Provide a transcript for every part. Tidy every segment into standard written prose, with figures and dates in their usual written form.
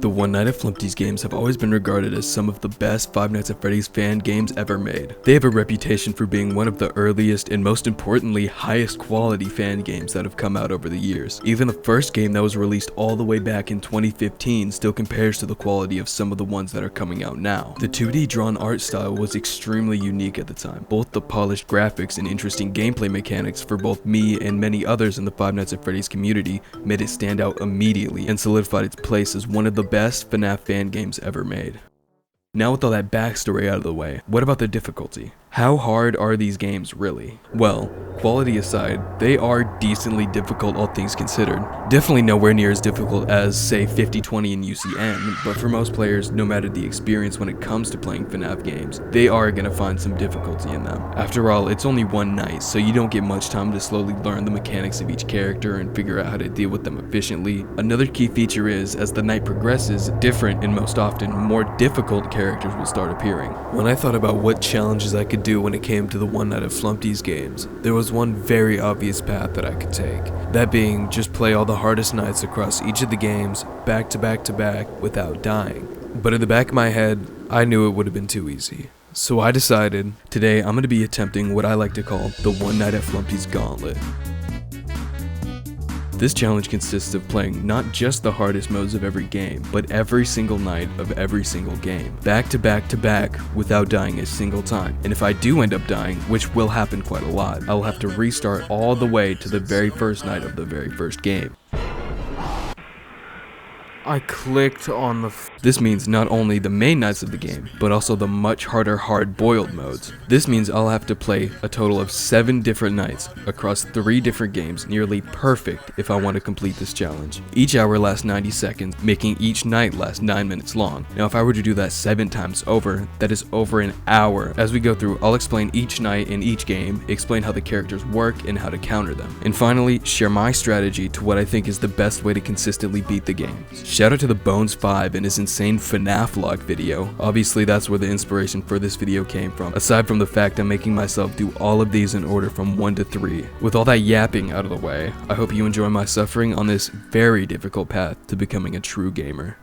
The One Night at Flumpty's games have always been regarded as some of the best Five Nights at Freddy's fan games ever made. They have a reputation for being one of the earliest and most importantly highest quality fan games that have come out over the years. Even the first game that was released all the way back in 2015 still compares to the quality of some of the ones that are coming out now. The 2D drawn art style was extremely unique at the time. Both the polished graphics and interesting gameplay mechanics for both me and many others in the Five Nights at Freddy's community made it stand out immediately and solidified its place as one of the best FNAF fan games ever made. Now with all that backstory out of the way, what about the difficulty? How hard are these games really? Well, quality aside, they are decently difficult all things considered. Definitely nowhere near as difficult as, say, 5020 in UCN, but for most players, no matter the experience when it comes to playing FNAF games, they are gonna find some difficulty in them. After all, it's only one night, so you don't get much time to slowly learn the mechanics of each character and figure out how to deal with them efficiently. Another key feature is, as the night progresses, different and most often more difficult characters will start appearing. When I thought about what challenges I could do when it came to the One Night at Flumpty's games, there was one very obvious path that I could take. That being, just play all the hardest nights across each of the games, back to back to back, without dying. But in the back of my head, I knew it would have been too easy. So I decided, today I'm going to be attempting what I like to call the One Night at Flumpty's Gauntlet. This challenge consists of playing not just the hardest modes of every game, but every single night of every single game, back to back to back, without dying a single time. And if I do end up dying, which will happen quite a lot, I'll have to restart all the way to the very first night of the very first game. I clicked on the This means not only the main nights of the game, but also the much harder hard-boiled modes. This means I'll have to play a total of 7 different nights across 3 different games, nearly perfect if I want to complete this challenge. Each hour lasts 90 seconds, making each night last 9 minutes long. Now if I were to do that 7 times over, that is over an hour. As we go through, I'll explain each night in each game, explain how the characters work and how to counter them, and finally share my strategy to what I think is the best way to consistently beat the game. Shout out to the Bones5 and his insane FNAF log video. Obviously that's where the inspiration for this video came from, aside from the fact I'm making myself do all of these in order from 1 to 3. With all that yapping out of the way, I hope you enjoy my suffering on this very difficult path to becoming a true gamer.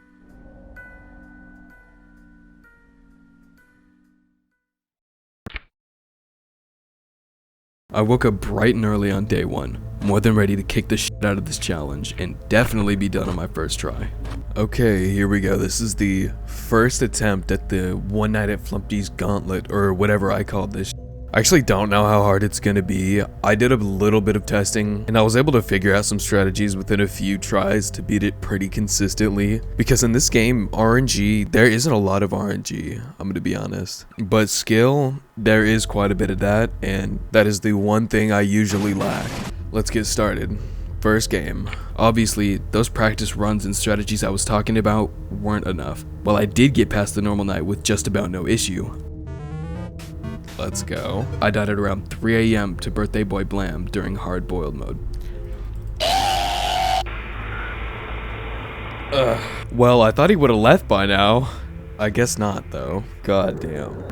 I woke up bright and early on day 1, more than ready to kick the shit out of this challenge and definitely be done on my first try. Okay, here we go. This is the first attempt at the One Night at Flumpty's Gauntlet, or whatever I called this. I actually don't know how hard it's gonna be. I did a little bit of testing and I was able to figure out some strategies within a few tries to beat it pretty consistently, because in this game, RNG, there isn't a lot of RNG, I'm gonna be honest, but skill, there is quite a bit of that, and that is the one thing I usually lack. Let's get started. First game. Obviously, those practice runs and strategies I was talking about weren't enough. While I did get past the normal night with just about no issue. Let's go. I died at around 3 AM to Birthday Boy Blam during hard boiled mode. Well, I thought he would have left by now. I guess not though. God damn.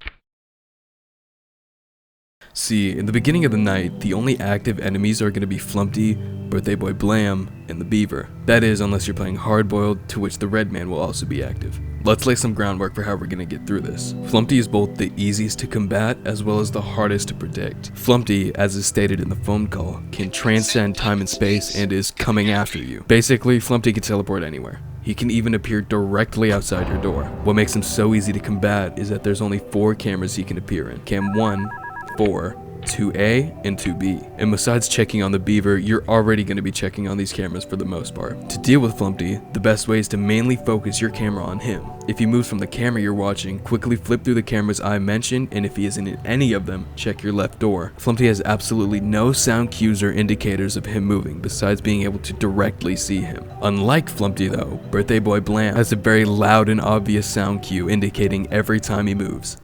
See, in the beginning of the night, the only active enemies are going to be Flumpty, Birthday Boy Blam, and the Beaver. That is, unless you're playing hard-boiled, to which the Red Man will also be active. Let's lay some groundwork for how we're going to get through this. Flumpty is both the easiest to combat as well as the hardest to predict. Flumpty, as is stated in the phone call, can transcend time and space and is coming after you. Basically, Flumpty can teleport anywhere. He can even appear directly outside your door. What makes him so easy to combat is that there's only 4 cameras he can appear in. Cam 1, 4, 2A, and 2B. And besides checking on the Beaver, you're already going to be checking on these cameras for the most part. To deal with Flumpty, the best way is to mainly focus your camera on him. If he moves from the camera you're watching, quickly flip through the cameras I mentioned, and if he isn't in any of them, check your left door. Flumpty has absolutely no sound cues or indicators of him moving, besides being able to directly see him. Unlike Flumpty though, Birthday Boy Blam has a very loud and obvious sound cue indicating every time he moves.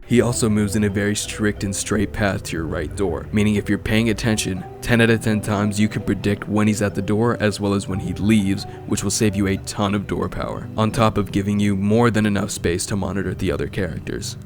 He also moves in a very strict and straight path to your right door, meaning if you're paying attention, 10 out of 10 times you can predict when he's at the door as well as when he leaves, which will save you a ton of door power, on top of giving you more than enough space to monitor the other characters.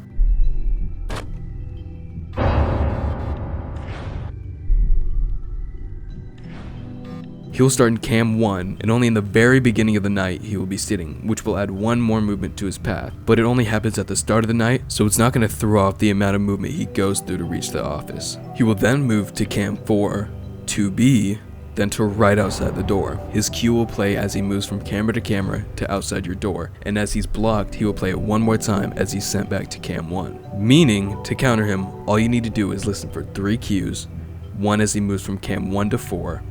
He'll start in cam 1, and only in the very beginning of the night he will be sitting, which will add one more movement to his path, but it only happens at the start of the night, so it's not going to throw off the amount of movement he goes through to reach the office. He will then move to cam 4, 2B, then to right outside the door. His cue will play as he moves from camera to camera to outside your door, and as he's blocked, he will play it one more time as he's sent back to cam 1. Meaning, to counter him, all you need to do is listen for 3 cues, one as he moves from cam 1 to 4,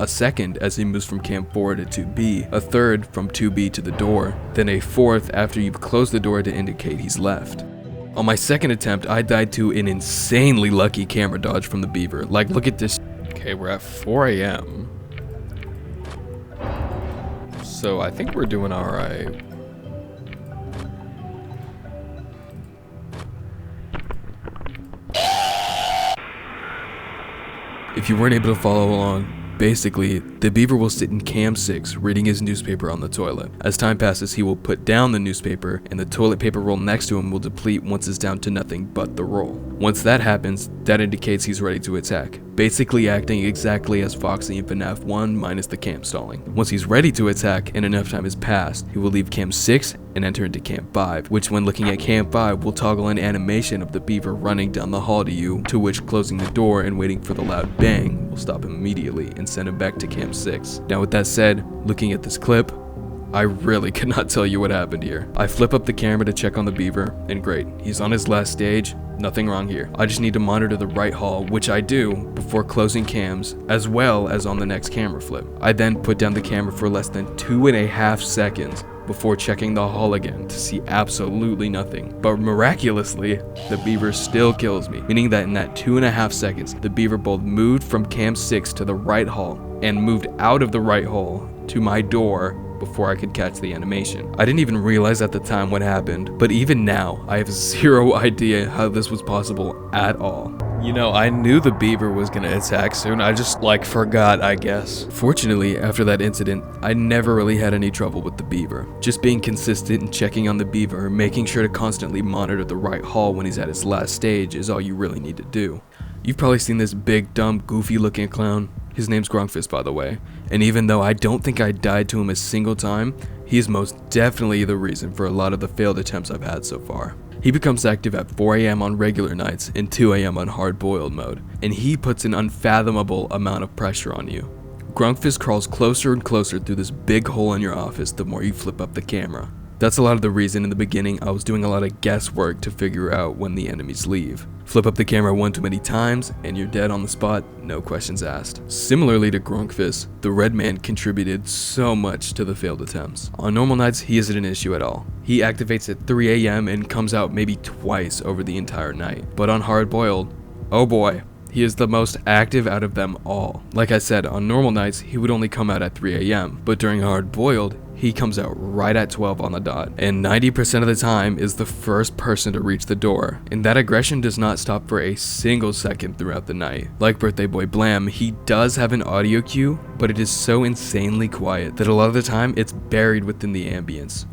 a second as he moves from cam 4 to 2B, a third from 2B to the door, then a fourth after you've closed the door to indicate he's left. On my second attempt, I died to an insanely lucky camera dodge from the beaver. Like, look at this. Okay, we're at 4 a.m. So I think we're doing alright. If you weren't able to follow along, basically, the beaver will sit in cam 6 reading his newspaper on the toilet. As time passes, he will put down the newspaper, and the toilet paper roll next to him will deplete once it's down to nothing but the roll. Once that happens, that indicates he's ready to attack, basically acting exactly as Foxy in FNAF 1 minus the cam stalling. Once he's ready to attack and enough time has passed, he will leave cam 6 and enter into cam 5, which when looking at cam 5 will toggle an animation of the beaver running down the hall to you, to which closing the door and waiting for the loud bang will stop him immediately and send him back to cam 6. Now with that said, looking at this clip, I really could not tell you what happened here. I flip up the camera to check on the beaver, and great, he's on his last stage, nothing wrong here. I just need to monitor the right hall, which I do before closing cams, as well as on the next camera flip. I then put down the camera for less than 2.5 seconds before checking the hall again to see absolutely nothing. But miraculously, the beaver still kills me, meaning that in that 2.5 seconds, the beaver both moved from cam 6 to the right hall and moved out of the right hall to my door before I could catch the animation. I didn't even realize at the time what happened, but even now, I have zero idea how this was possible at all. You know, I knew the beaver was gonna attack soon, I just forgot, I guess. Fortunately, after that incident, I never really had any trouble with the beaver. Just being consistent and checking on the beaver, making sure to constantly monitor the right hall when he's at his last stage is all you really need to do. You've probably seen this big, dumb, goofy looking clown. His name's Grunkfist, by the way, and even though I don't think I died to him a single time, he is most definitely the reason for a lot of the failed attempts I've had so far. He becomes active at 4 a.m. on regular nights and 2 a.m. on hard-boiled mode, and he puts an unfathomable amount of pressure on you. Grunkfist crawls closer and closer through this big hole in your office the more you flip up the camera. That's a lot of the reason in the beginning I was doing a lot of guesswork to figure out when the enemies leave. Flip up the camera one too many times and you're dead on the spot, no questions asked. Similarly to Grunkfist, the Red Man contributed so much to the failed attempts. On normal nights, he isn't an issue at all. He activates at 3 a.m. and comes out maybe twice over the entire night. But on hard boiled, oh boy, he is the most active out of them all. Like I said, on normal nights, he would only come out at 3 a.m. But during hard boiled, he comes out right at 12 on the dot, and 90% of the time is the first person to reach the door, and that aggression does not stop for a single second throughout the night. Like Birthday Boy Blam, he does have an audio cue, but it is so insanely quiet that a lot of the time it's buried within the ambience.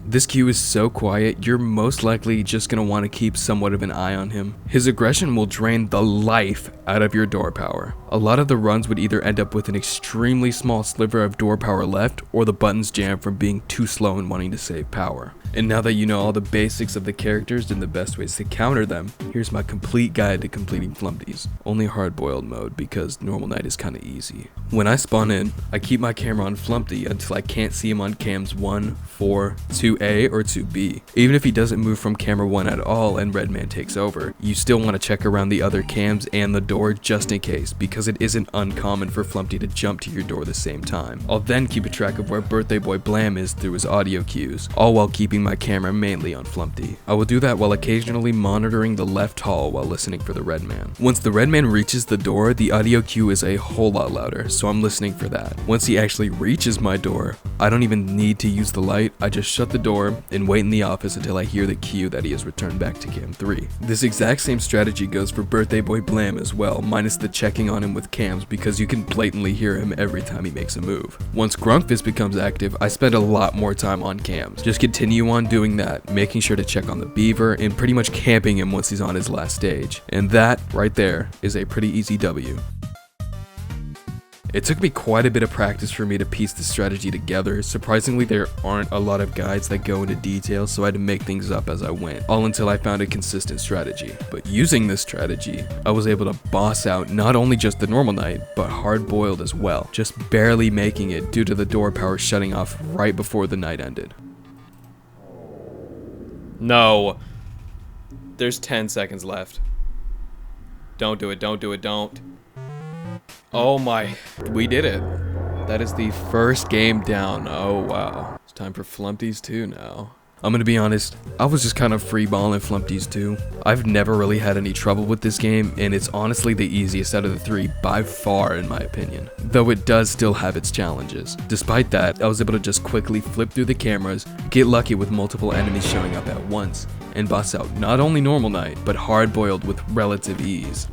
This cue is so quiet, you're most likely just going to want to keep somewhat of an eye on him. His aggression will drain the life out of your door power. A lot of the runs would either end up with an extremely small sliver of door power left, or the buttons jammed from being too slow and wanting to save power. And now that you know all the basics of the characters and the best ways to counter them, here's my complete guide to completing Flumpties. Only hard-boiled mode because normal night is kinda easy. When I spawn in, I keep my camera on Flumpty until I can't see him on cams 1, 4, 2A, or 2B. Even if he doesn't move from camera 1 at all and Redman takes over, you still want to check around the other cams and the door just in case, because it isn't uncommon for Flumpty to jump to your door the same time. I'll then keep a track of where Birthday Boy Blam is through his audio cues, all while keeping my camera mainly on Flumpty. I will do that while occasionally monitoring the left hall while listening for the Red Man. Once the Red Man reaches the door, the audio cue is a whole lot louder, so I'm listening for that. Once he actually reaches my door, I don't even need to use the light, I just shut the door and wait in the office until I hear the cue that he has returned back to cam 3. This exact same strategy goes for Birthday Boy Blam as well, minus the checking on him with cams because you can blatantly hear him every time he makes a move. Once Grunkfist becomes active, I spend a lot more time on cams, just continuing continue on doing that, making sure to check on the beaver and pretty much camping him once he's on his last stage. And that right there is a pretty easy W. It took me quite a bit of practice for me to piece the strategy together. Surprisingly, there aren't a lot of guides that go into detail, so I had to make things up as I went, all until I found a consistent strategy. But using this strategy, I was able to boss out not only just the normal night, but hard-boiled as well, just barely making it due to the door power shutting off right before the night ended. No. There's 10 seconds left. Don't do it, don't do it, don't. Oh my, we did it. That is the first game down. Oh wow. It's time for Flumpties 2 now. I'm gonna be honest, I was just kind of freeballing Flumpties 2. I've never really had any trouble with this game, and it's honestly the easiest out of the 3 by far in my opinion. Though it does still have its challenges. Despite that, I was able to just quickly flip through the cameras, get lucky with multiple enemies showing up at once, and boss out not only normal night, but hard-boiled with relative ease.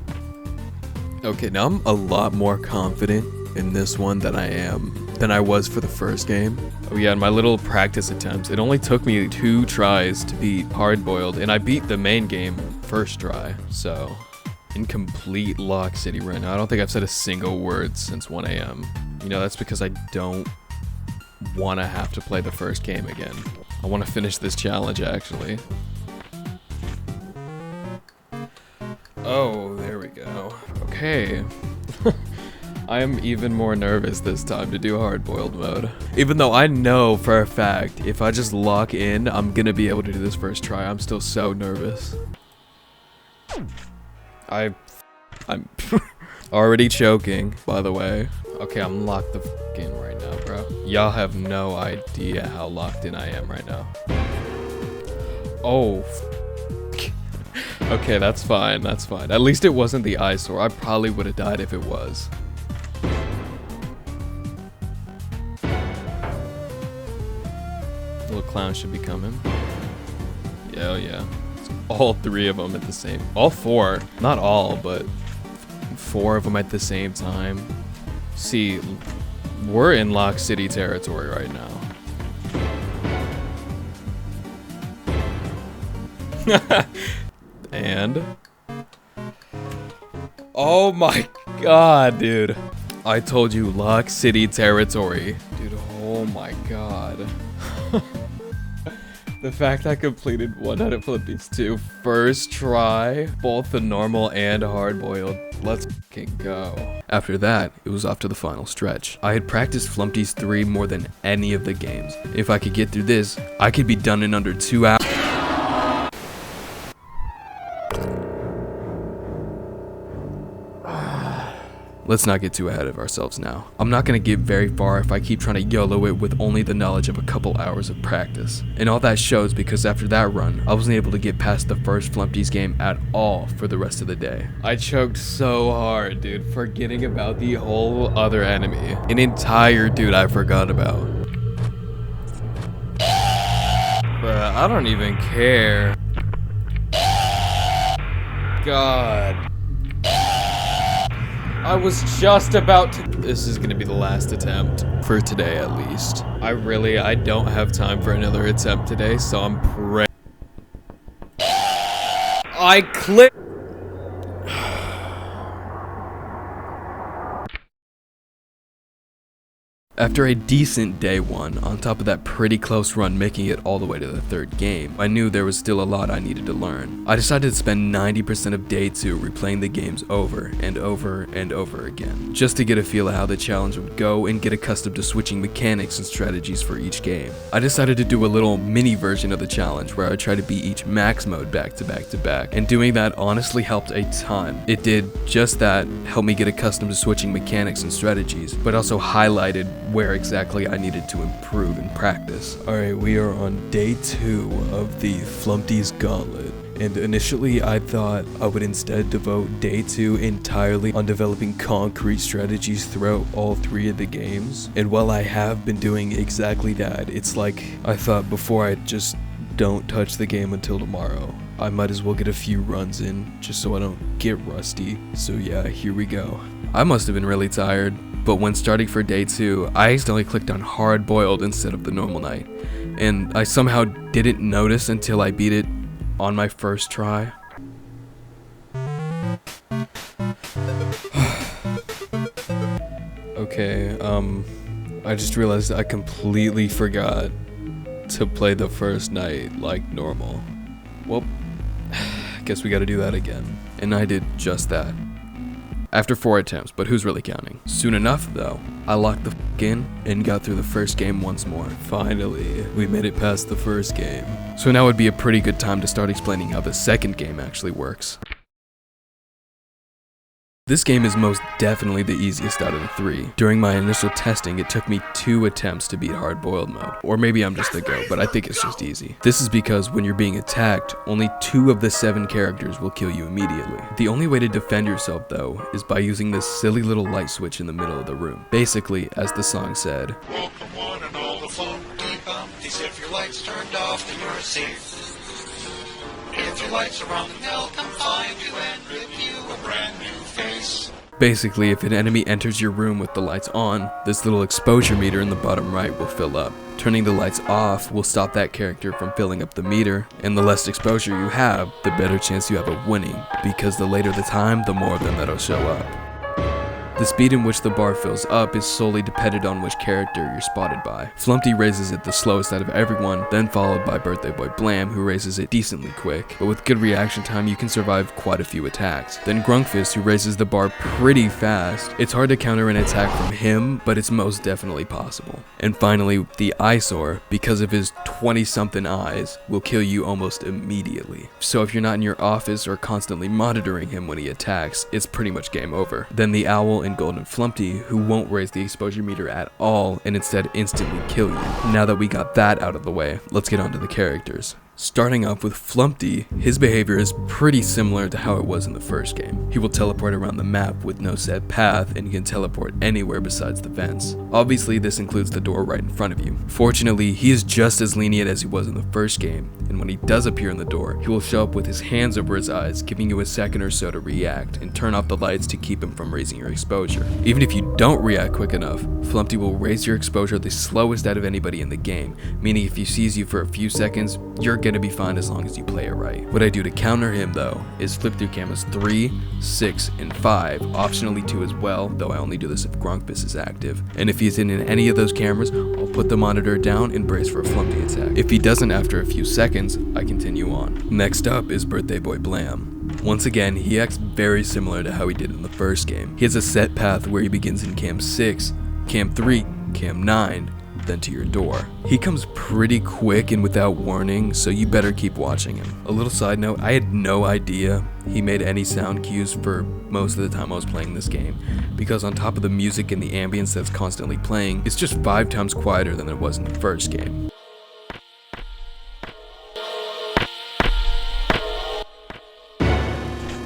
Okay, now I'm a lot more confident in this one than I was for the first game. Oh yeah, in my little practice attempts, it only took me 2 tries to beat hard-boiled, and I beat the main game first try. So, in complete Lock City right now. I don't think I've said a single word since 1 AM. You know, that's because I don't want to have to play the first game again. I want to finish this challenge, actually. Oh, there we go. Okay. I am even more nervous this time to do hard-boiled mode. Even though I know for a fact, if I just lock in, I'm gonna be able to do this first try. I'm still so nervous. I'm already choking, by the way. Okay, I'm locked the f in right now, bro. Y'all have no idea how locked in I am right now. Oh, okay, that's fine, that's fine. At least it wasn't the eyesore. I probably would have died if it was. Little clown should be coming. Yeah, oh yeah. It's all 3 of them at the same. All 4. Not all, but 4 of them at the same time. See, we're in Lock City territory right now. And oh my god, dude. I told you, Lock City territory. Dude, oh my god. The fact I completed 100 Flumpties 2 first try, both the normal and hard-boiled. Let's fucking go. After that, it was off to the final stretch. I had practiced Flumpties 3 more than any of the games. If I could get through this, I could be done in under 2 hours. Let's not get too ahead of ourselves now. I'm not gonna get very far if I keep trying to YOLO it with only the knowledge of a couple hours of practice. And all that shows because after that run, I wasn't able to get past the first Flumpties game at all for the rest of the day. I choked so hard, dude, forgetting about the whole other enemy. An entire dude I forgot about. Bruh, I don't even care. God. I was just about to. This is gonna be the last attempt for today, at least. I don't have time for another attempt today, so I'm praying. I clicked. After a decent day 1, on top of that pretty close run making it all the way to the 3rd game, I knew there was still a lot I needed to learn. I decided to spend 90% of day 2 replaying the games over and over and over again, just to get a feel of how the challenge would go and get accustomed to switching mechanics and strategies for each game. I decided to do a little mini version of the challenge where I tried to beat each max mode back to back to back, and doing that honestly helped a ton. It did just that, helped me get accustomed to switching mechanics and strategies, but also highlighted where exactly I needed to improve and practice. Alright, we are on day 2 of the Flumpties Gauntlet. And initially I thought I would instead devote day 2 entirely on developing concrete strategies throughout all 3 of the games. And while I have been doing exactly that, it's like I thought before I just don't touch the game until tomorrow. I might as well get a few runs in just so I don't get rusty. So yeah, here we go. I must have been really tired, but when starting for day 2, I accidentally clicked on hard boiled instead of the normal night. and I somehow didn't notice until I beat it on my first try. Okay, I just realized I completely forgot to play the first night like normal. Well, guess we gotta do that again. And I did just that. After 4 attempts, but who's really counting? Soon enough, though, I locked the f in and got through the first game once more. Finally, we made it past the first game. So now would be a pretty good time to start explaining how the second game actually works. This game is most definitely the easiest out of the 3. During my initial testing, it took me 2 attempts to beat hard-boiled mode. Or maybe I'm just a goat, but I think it's just easy. This is because when you're being attacked, only 2 of the 7 characters will kill you immediately. The only way to defend yourself, though, is by using this silly little light switch in the middle of the room. Basically, as the song said, "Welcome one and all the Flumpty Bumpties, if your lights turned off, then you're safe. If your lights are on, then they'll come find you and rip you a brand new face." Basically, if an enemy enters your room with the lights on, this little exposure meter in the bottom right will fill up. Turning the lights off will stop that character from filling up the meter, and the less exposure you have, the better chance you have of winning, because the later the time, the more of them that'll show up. The speed in which the bar fills up is solely dependent on which character you're spotted by. Flumpty raises it the slowest out of everyone, then followed by Birthday Boy Blam, who raises it decently quick, but with good reaction time you can survive quite a few attacks. Then Grunkfist, who raises the bar pretty fast. It's hard to counter an attack from him, but it's most definitely possible. And finally, the Eyesore, because of his 20-something eyes, will kill you almost immediately. So if you're not in your office or constantly monitoring him when he attacks, it's pretty much game over. Then the Owl and Golden Flumpty, who won't raise the exposure meter at all and instead instantly kill you. Now that we got that out of the way, let's get on to the characters. Starting off with Flumpty, his behavior is pretty similar to how it was in the first game. He will teleport around the map with no set path and can teleport anywhere besides the vents. Obviously, this includes the door right in front of you. Fortunately, he is just as lenient as he was in the first game, and when he does appear in the door, he will show up with his hands over his eyes, giving you a second or so to react, and turn off the lights to keep him from raising your exposure. Even if you don't react quick enough, Flumpty will raise your exposure the slowest out of anybody in the game, meaning if he sees you for a few seconds, you're gonna be fine as long as you play it right. What I do to counter him though is flip through cameras 3, 6, and 5, optionally 2 as well, though I only do this if Grunkfist is active. And if he's in any of those cameras, I'll put the monitor down and brace for a Flumpty attack. If he doesn't after a few seconds, I continue on. Next up is Birthday Boy Blam. Once again, he acts very similar to how he did in the first game. He has a set path where he begins in cam 6, cam 3, cam 9, then to your door. He comes pretty quick and without warning, so you better keep watching him. A little side note, I had no idea he made any sound cues for most of the time I was playing this game, because on top of the music and the ambience that's constantly playing, it's just 5 times quieter than it was in the first game.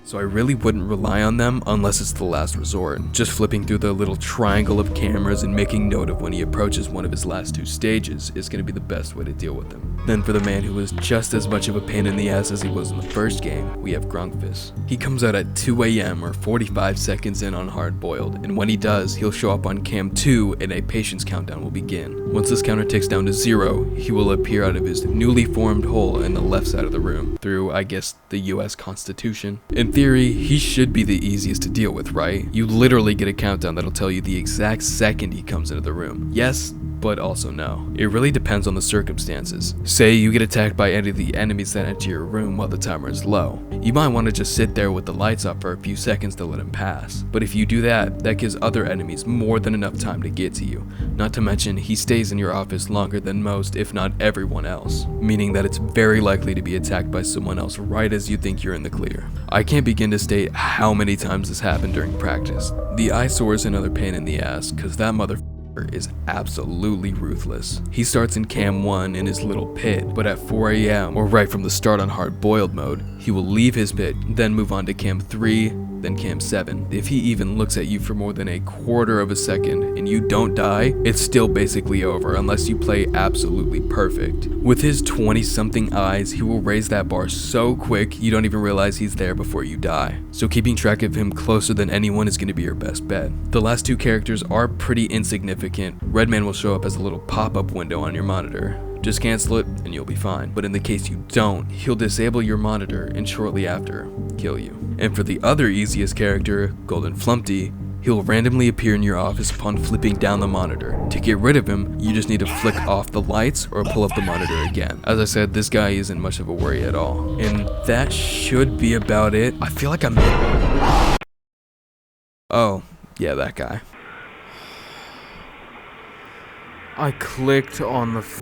So I really wouldn't rely on them unless it's the last resort. Just flipping through the little triangle of cameras and making note of when he approaches one of his last 2 stages is going to be the best way to deal with him. Then for the man who was just as much of a pain in the ass as he was in the first game, we have Grunkfist. He comes out at 2 AM or 45 seconds in on Hard Boiled, and when he does, he'll show up on cam 2 and a patience countdown will begin. Once this counter ticks down to 0, he will appear out of his newly formed hole in the left side of the room, through, I guess, the US Constitution. In theory, he should be the easiest to deal with, right? You literally get a countdown that'll tell you the exact second he comes into the room. Yes, but also no. It really depends on the circumstances. Say you get attacked by any of the enemies that enter your room while the timer is low. You might want to just sit there with the lights up for a few seconds to let him pass. But if you do that, that gives other enemies more than enough time to get to you. Not to mention, he stays in your office longer than most, if not everyone else. Meaning that it's very likely to be attacked by someone else right as you think you're in the clear. I can't begin to state how many times this happened during practice. The Eyesore is another pain in the ass, cause that motherfucker is absolutely ruthless. He starts in cam 1 in his little pit, but at 4 AM or right from the start on Hard Boiled mode, he will leave his pit, then move on to cam 3, then cam 7. If he even looks at you for more than a quarter of a second and you don't die, it's still basically over unless you play absolutely perfect. With his 20-something eyes, he will raise that bar so quick you don't even realize he's there before you die. So keeping track of him closer than anyone is going to be your best bet. The last 2 characters are pretty insignificant. Redman will show up as a little pop-up window on your monitor. Just cancel it and you'll be fine. But in the case you don't, he'll disable your monitor and shortly after, kill you. And for the other easiest character, Golden Flumpty, he'll randomly appear in your office upon flipping down the monitor. To get rid of him, you just need to flick off the lights or pull up the monitor again. As I said, this guy isn't much of a worry at all. And that should be about it. I feel like I'm... Oh, yeah, that guy. I clicked on the...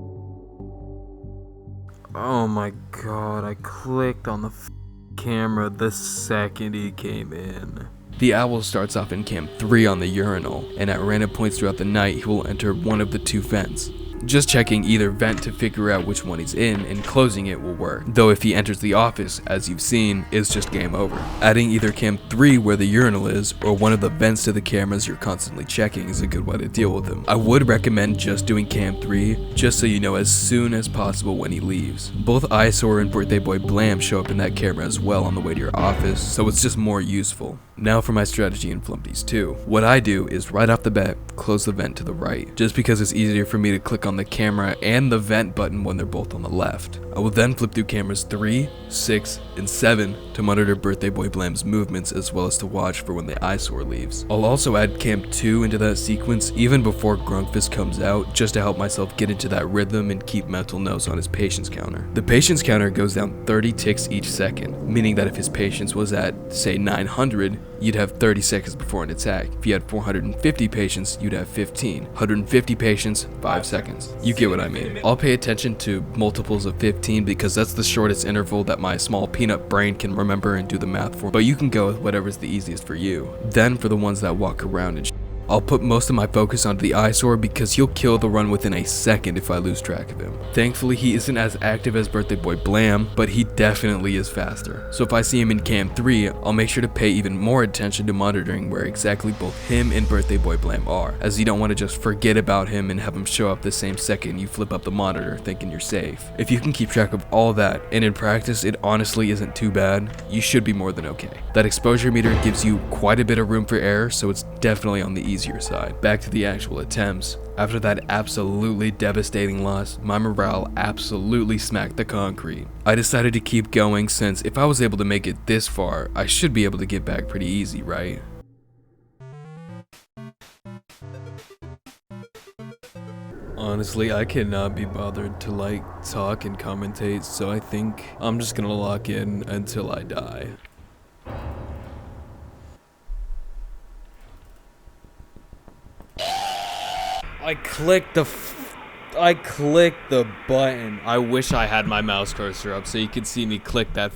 Oh my god, I clicked on the camera the second he came in. The owl starts off in cam 3 on the urinal, and at random points throughout the night, he will enter one of the 2 vents. Just checking either vent to figure out which one he's in and closing it will work, though if he enters the office, as you've seen, it's just game over. Adding either cam 3 where the urinal is or one of the vents to the cameras you're constantly checking is a good way to deal with him. I would recommend just doing cam 3 just so you know as soon as possible when he leaves. Both Eyesore and Birthday Boy Blam show up in that camera as well on the way to your office, so it's just more useful. Now for my strategy in Flumpty's 2. What I do is right off the bat, close the vent to the right, just because it's easier for me to click on the camera and the vent button when they're both on the left. I will then flip through cameras 3, 6, and 7 to monitor Birthday Boy Blam's movements as well as to watch for when the Eyesore leaves. I'll also add cam 2 into that sequence even before Grunkfist comes out just to help myself get into that rhythm and keep mental notes on his patience counter. The patience counter goes down 30 ticks each second, meaning that if his patience was at, say, 900, you'd have 30 seconds before an attack. If you had 450 patience, you'd have 15. 150 patience, 5 seconds. You get what I mean. I'll pay attention to multiples of 15 because that's the shortest interval that my small peanut brain can remember and do the math for, but you can go with whatever's the easiest for you. Then for the ones that walk around and I'll put most of my focus onto the Eyesore because he'll kill the run within a second if I lose track of him. Thankfully, he isn't as active as Birthday Boy Blam, but he definitely is faster. So if I see him in cam 3, I'll make sure to pay even more attention to monitoring where exactly both him and Birthday Boy Blam are, as you don't want to just forget about him and have him show up the same second you flip up the monitor thinking you're safe. If you can keep track of all that, and in practice it honestly isn't too bad, you should be more than okay. That exposure meter gives you quite a bit of room for error, so it's definitely on the easier side. Back to the actual attempts. After that absolutely devastating loss, my morale absolutely smacked the concrete. I decided to keep going since if I was able to make it this far, I should be able to get back pretty easy, right? Honestly, I cannot be bothered to talk and commentate, so I think I'm just gonna lock in until I die. I clicked the button. I wish I had my mouse cursor up so you could see me click that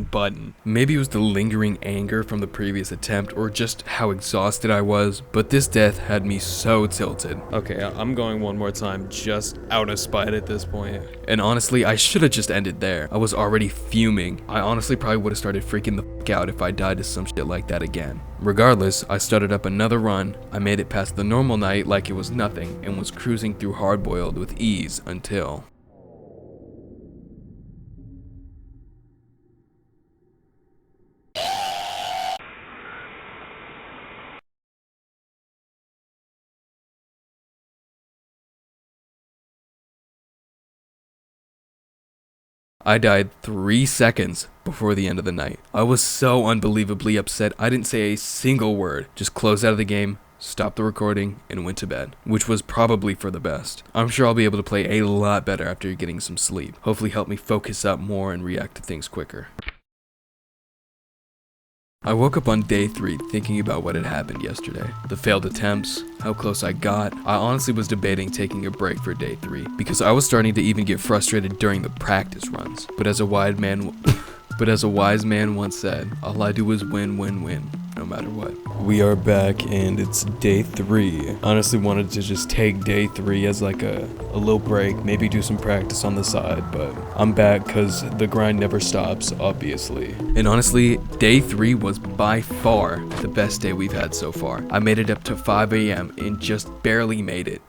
button. Maybe it was the lingering anger from the previous attempt or just how exhausted I was, but this death had me so tilted. Okay, I'm going one more time just out of spite at this point. And honestly, I should have just ended there. I was already fuming. I honestly probably would have started freaking the fuck out if I died to some shit like that again. Regardless, I started up another run. I made it past the normal night like it was nothing and was cruising through hardboiled with ease until... I died 3 seconds before the end of the night. I was so unbelievably upset, I didn't say a single word. Just closed out of the game, stopped the recording, and went to bed, which was probably for the best. I'm sure I'll be able to play a lot better after getting some sleep. Hopefully help me focus up more and react to things quicker. I woke up on day 3 thinking about what had happened yesterday. The failed attempts, how close I got. I honestly was debating taking a break for day 3 because I was starting to even get frustrated during the practice runs. But as a wise man once said, all I do is win, win, win, no matter what. We are back and it's day 3. Honestly wanted to just take day 3 as like a little break, maybe do some practice on the side, but I'm back because the grind never stops, obviously. And honestly, day 3 was by far the best day we've had so far. I made it up to 5 AM and just barely made it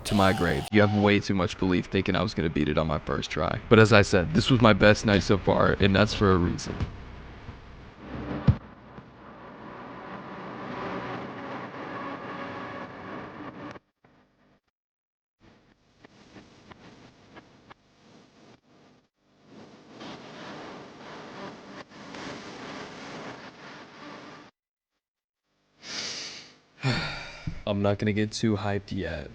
to my grave. You have way too much belief thinking I was going to beat it on my first try. But as I said, this was my best night so far, and that's for a reason. I'm not gonna get too hyped yet.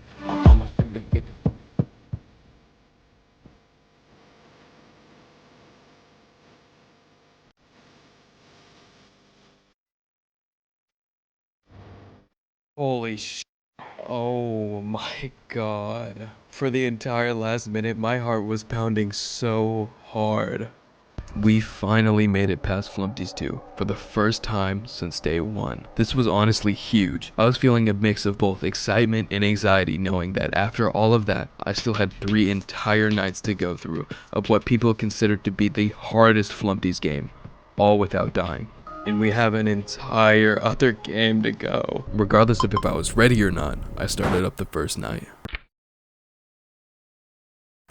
Holy sh! Oh my god. For the entire last minute, my heart was pounding so hard. We finally made it past Flumpty's 2 for the first time since day 1. This was honestly huge. I was feeling a mix of both excitement and anxiety knowing that after all of that, I still had 3 entire nights to go through of what people considered to be the hardest Flumpty's game, all without dying. And we have an entire other game to go. Regardless of if I was ready or not, I started up the first night.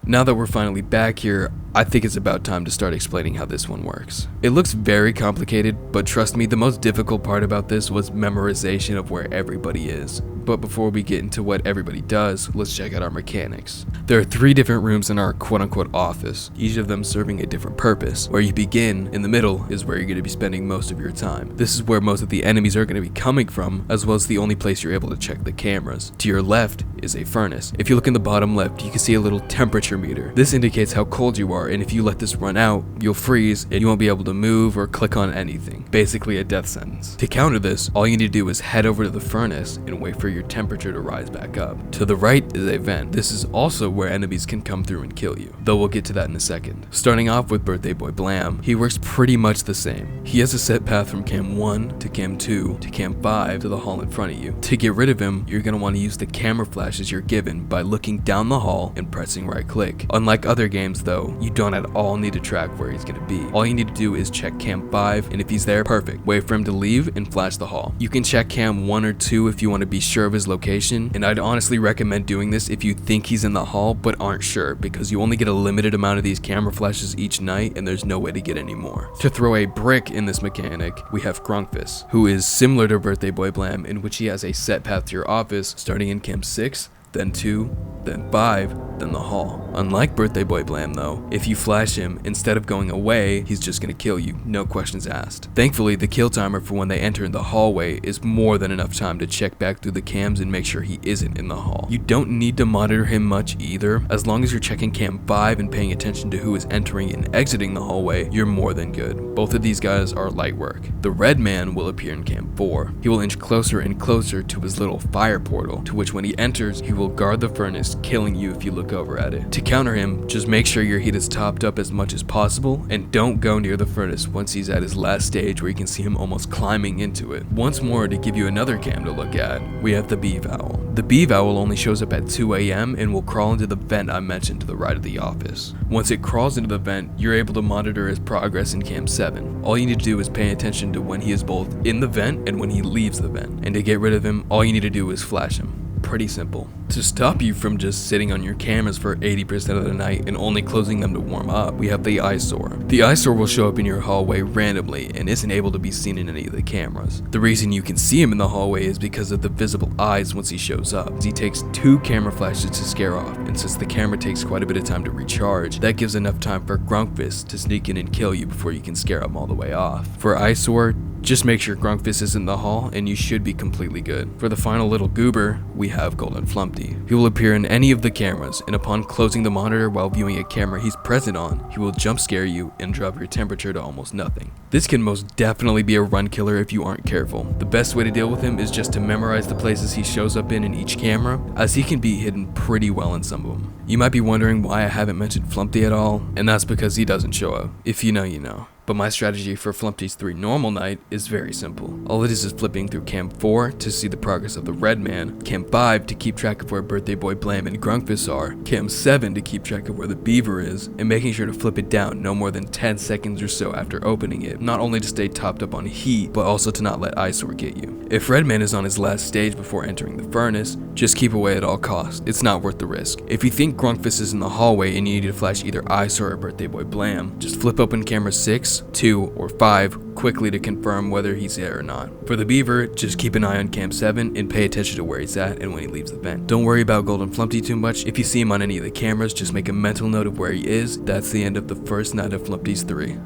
Now that we're finally back here, I think it's about time to start explaining how this one works. It looks very complicated, but trust me, the most difficult part about this was memorization of where everybody is. But before we get into what everybody does, let's check out our mechanics. There are 3 different rooms in our quote-unquote office, each of them serving a different purpose. Where you begin, in the middle, is where you're going to be spending most of your time. This is where most of the enemies are going to be coming from, as well as the only place you're able to check the cameras. To your left is a furnace. If you look in the bottom left, you can see a little temperature meter. This indicates how cold you are, and if you let this run out, you'll freeze and you won't be able to move or click on anything. Basically a death sentence. To counter this, all you need to do is head over to the furnace and wait for your temperature to rise back up. To the right is a vent. This is also where enemies can come through and kill you, though we'll get to that in a second. Starting off with Birthday Boy Blam, he works pretty much the same. He has a set path from cam 1 to cam 2 to cam 5 to the hall in front of you. To get rid of him, you're going to want to use the camera flashes you're given by looking down the hall and pressing right click. Unlike other games though, you don't at all need to track where he's going to be. All you need to do is check cam 5, and if he's there, perfect. Wait for him to leave and flash the hall. You can check cam 1 or 2 if you want to be sure of his location, and I'd honestly recommend doing this if you think he's in the hall but aren't sure, because you only get a limited amount of these camera flashes each night and there's no way to get any more. To throw a brick in this mechanic, we have Grunkfist, who is similar to Birthday Boy Blam, in which he has a set path to your office starting in cam 6, then 2, then 5, then the hall. Unlike Birthday Boy Blam though, if you flash him, instead of going away, he's just gonna kill you, no questions asked. Thankfully, the kill timer for when they enter in the hallway is more than enough time to check back through the cams and make sure he isn't in the hall. You don't need to monitor him much either. As long as you're checking cam 5 and paying attention to who is entering and exiting the hallway, you're more than good. Both of these guys are light work. The red man will appear in cam 4. He will inch closer and closer to his little fire portal, to which when he enters, he will guard the furnace, killing you if you look over at it. To counter him, just make sure your heat is topped up as much as possible, and don't go near the furnace once he's at his last stage where you can see him almost climbing into it. Once more, to give you another cam to look at, we have the Beeve Owl. The Beeve Owl only shows up at 2 AM and will crawl into the vent I mentioned to the right of the office. Once it crawls into the vent, you're able to monitor his progress in cam 7. All you need to do is pay attention to when he is both in the vent and when he leaves the vent. And to get rid of him, all you need to do is flash him. Pretty simple. To stop you from just sitting on your cameras for 80% of the night and only closing them to warm up, we have the eyesore. The eyesore will show up in your hallway randomly and isn't able to be seen in any of the cameras. The reason you can see him in the hallway is because of the visible eyes once he shows up. He takes 2 camera flashes to scare off, and since the camera takes quite a bit of time to recharge, that gives enough time for Grunkfist to sneak in and kill you before you can scare him all the way off. For eyesore, just make sure Grunkfist is in the hall and you should be completely good. For the final little goober, we have Golden Flumpty. He will appear in any of the cameras, and upon closing the monitor while viewing a camera he's present on, he will jump scare you and drop your temperature to almost nothing. This can most definitely be a run killer if you aren't careful. The best way to deal with him is just to memorize the places he shows up in each camera, as he can be hidden pretty well in some of them. You might be wondering why I haven't mentioned Flumpty at all, and that's because he doesn't show up. If you know, you know. But my strategy for Flumpty's 3 normal night is very simple. All it is flipping through cam 4 to see the progress of the red man, cam 5 to keep track of where Birthday Boy Blam and Grunkfist are, cam 7 to keep track of where the beaver is, and making sure to flip it down no more than 10 seconds or so after opening it, not only to stay topped up on heat, but also to not let eyesore get you. If red man is on his last stage before entering the furnace, just keep away at all costs. It's not worth the risk. If you think Grunkfist is in the hallway and you need to flash either eyesore or Birthday Boy Blam, just flip open camera 6, 2, or 5 quickly to confirm whether he's there or not. For the beaver, just keep an eye on cam 7 and pay attention to where he's at and when he leaves the vent. Don't worry about Golden Flumpty too much. If you see him on any of the cameras, just make a mental note of where he is. That's the end of the first night of Flumpty's 3.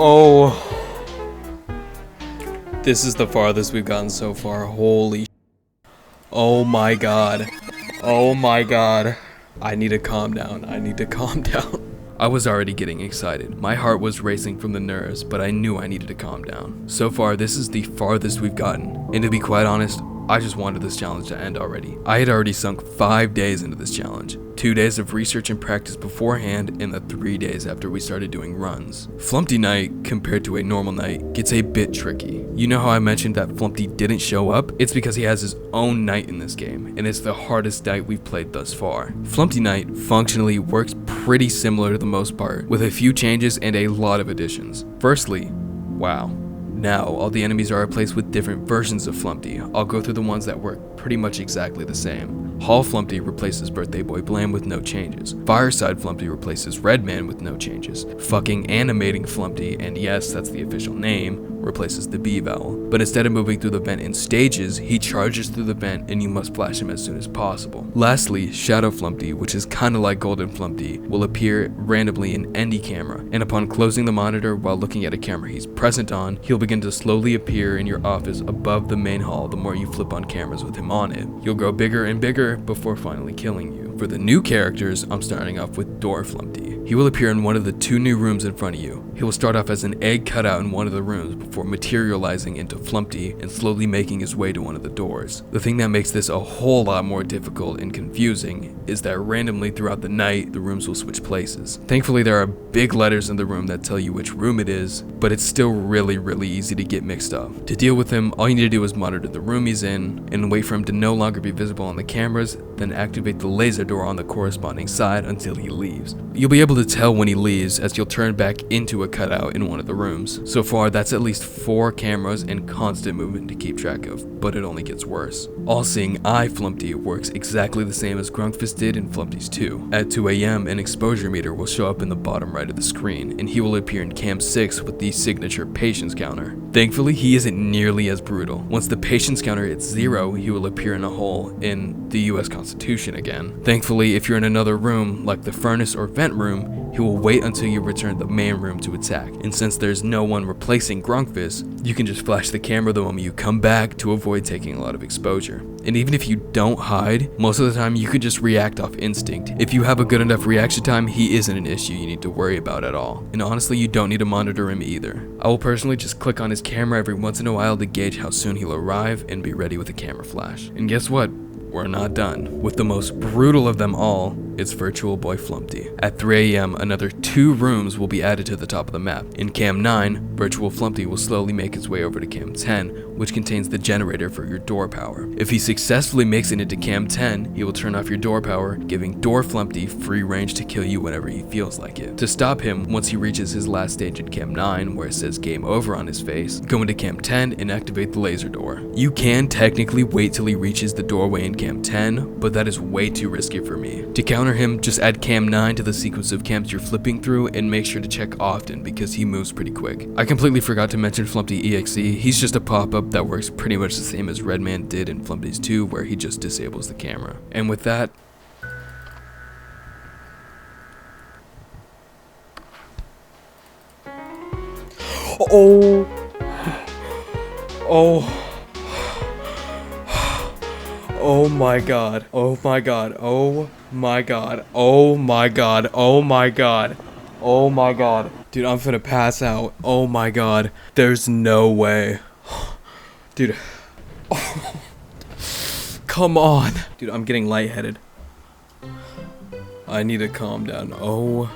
Oh. This is the farthest we've gotten so far. Holy. Oh my god. Oh my god. I need to calm down. I need to calm down. I was already getting excited. My heart was racing from the nerves, but I knew I needed to calm down. So far, this is the farthest we've gotten. And to be quite honest, I just wanted this challenge to end already. I had already sunk 5 days into this challenge. 2 days of research and practice beforehand, and the 3 days after we started doing runs. Flumpty Night, compared to a normal night, gets a bit tricky. You know how I mentioned that Flumpty didn't show up? It's because he has his own night in this game, and it's the hardest night we've played thus far. Flumpty Night functionally works pretty similar to the most part, with a few changes and a lot of additions. Firstly, wow. Now, all the enemies are replaced with different versions of Flumpty. I'll go through the ones that work pretty much exactly the same. Hall Flumpty replaces Birthday Boy Blam with no changes. Fireside Flumpty replaces Red Man with no changes. Fucking Animating Flumpty, and yes, that's the official name, replaces the B vowel. But instead of moving through the vent in stages, he charges through the vent and you must flash him as soon as possible. Lastly, Shadow Flumpty, which is kinda like Golden Flumpty, will appear randomly in any camera, and upon closing the monitor while looking at a camera he's present on, he'll begin to slowly appear in your office above the main hall the more you flip on cameras with him on it. You'll grow bigger and bigger before finally killing you. For the new characters, I'm starting off with Door Flumpty. He will appear in one of the 2 new rooms in front of you. He will start off as an egg cutout in one of the rooms before materializing into Flumpty and slowly making his way to one of the doors. The thing that makes this a whole lot more difficult and confusing is that randomly throughout the night, the rooms will switch places. Thankfully, there are big letters in the room that tell you which room it is, but it's still really easy to get mixed up. To deal with him, all you need to do is monitor the room he's in and wait for him to no longer be visible on the cameras, then activate the laser door on the corresponding side until he leaves. You'll be able to tell when he leaves as you'll turn back into a cutout in one of the rooms. So far, that's at least 4 cameras and constant movement to keep track of, but it only gets worse. All-Seeing Eye Flumpty works exactly the same as Grunkfist did in Flumpty's 2. At 2 AM, an exposure meter will show up in the bottom right of the screen, and he will appear in Cam 6 with the signature patience counter. Thankfully, he isn't nearly as brutal. Once the patience counter hits 0, he will appear in a hole in the US Constitution again. Thankfully, if you're in another room, like the furnace or vent room, he will wait until you return to the main room to attack. And since there's no one replacing Grunkfist, you can just flash the camera the moment you come back to avoid taking a lot of exposure. And even if you don't hide, most of the time you can just react off instinct. If you have a good enough reaction time, he isn't an issue you need to worry about at all. And honestly, you don't need to monitor him either. I will personally just click on his camera every once in a while to gauge how soon he'll arrive and be ready with a camera flash. And guess what? We're not done. With the most brutal of them all, it's Virtual Boy Flumpty. At 3 AM, another 2 rooms will be added to the top of the map. In Cam 9, Virtual Flumpty will slowly make his way over to Cam 10, which contains the generator for your door power. If he successfully makes it into Cam 10, he will turn off your door power, giving Door Flumpty free range to kill you whenever he feels like it. To stop him, once he reaches his last stage in Cam 9, where it says Game Over on his face, go into Cam 10 and activate the laser door. You can technically wait till he reaches the doorway in Cam 10, but that is way too risky for me. To counter him, just add Cam 9 to the sequence of cams you're flipping through and make sure to check often because he moves pretty quick. I completely forgot to mention Flumpty EXE. He's just a pop-up that works pretty much the same as Redman did in Flumpty's 2, where he just disables the camera. And with that, oh my god, oh my god, oh my god, oh my god, oh my god, oh my god. Dude, I'm finna pass out. Oh my god. There's no way. Dude. Come on. Dude, I'm getting lightheaded. I need to calm down. Oh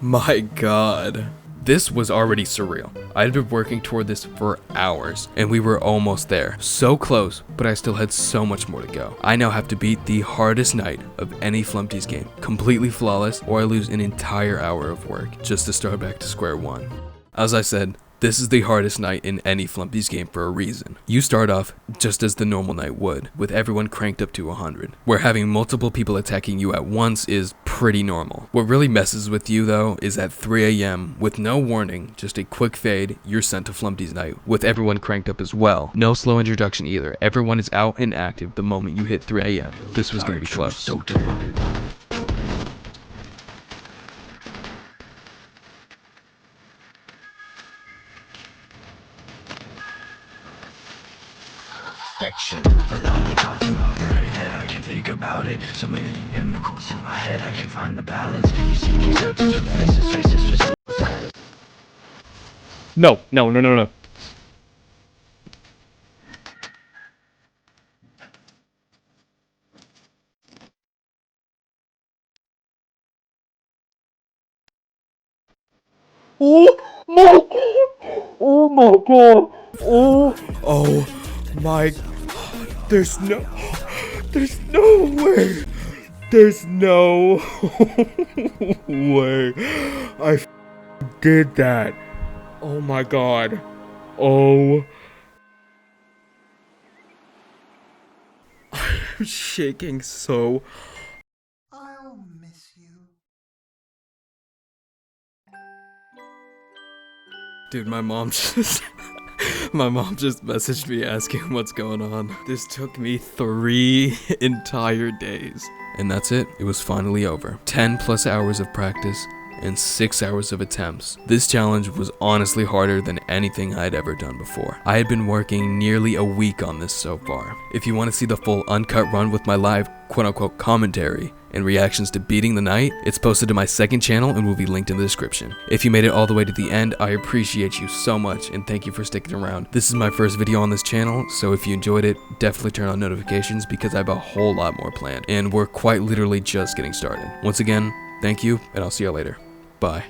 my god. This was already surreal. I'd been working toward this for hours, and we were almost there. So close, but I still had so much more to go. I now have to beat the hardest night of any Flumpty's game, completely flawless, or I lose an entire hour of work just to start back to square one. As I said, this is the hardest night in any Flumpty's game for a reason. You start off just as the normal night would, with everyone cranked up to 100, where having multiple people attacking you at once is pretty normal. What really messes with you though is at 3 AM, with no warning, just a quick fade, you're sent to Flumpty's night, with everyone cranked up as well. No slow introduction either, everyone is out and active the moment you hit 3 AM. This was gonna be close. perfection. But all the thoughts in my brain head, I can think about it. So many chemicals in my head, I can find the balance. You see these empty faces for No, no, no, no, no. Oh my god! Oh my god! Oh my... There's no way! There's no way I did that. Oh my god. Oh. I'm shaking so. I'll miss you. Dude, my mom just my mom just messaged me asking what's going on. This took me 3 entire days. And that's it. It was finally over. 10 plus hours of practice and 6 hours of attempts. This challenge was honestly harder than anything I had ever done before. I had been working nearly a week on this so far. If you want to see the full uncut run with my live quote-unquote commentary and reactions to beating the night, it's posted to my second channel and will be linked in the description. If you made it all the way to the end, I appreciate you so much and thank you for sticking around. This is my first video on this channel, so if you enjoyed it, definitely turn on notifications because I have a whole lot more planned, and we're quite literally just getting started. Once again, thank you, and I'll see you later. Bye.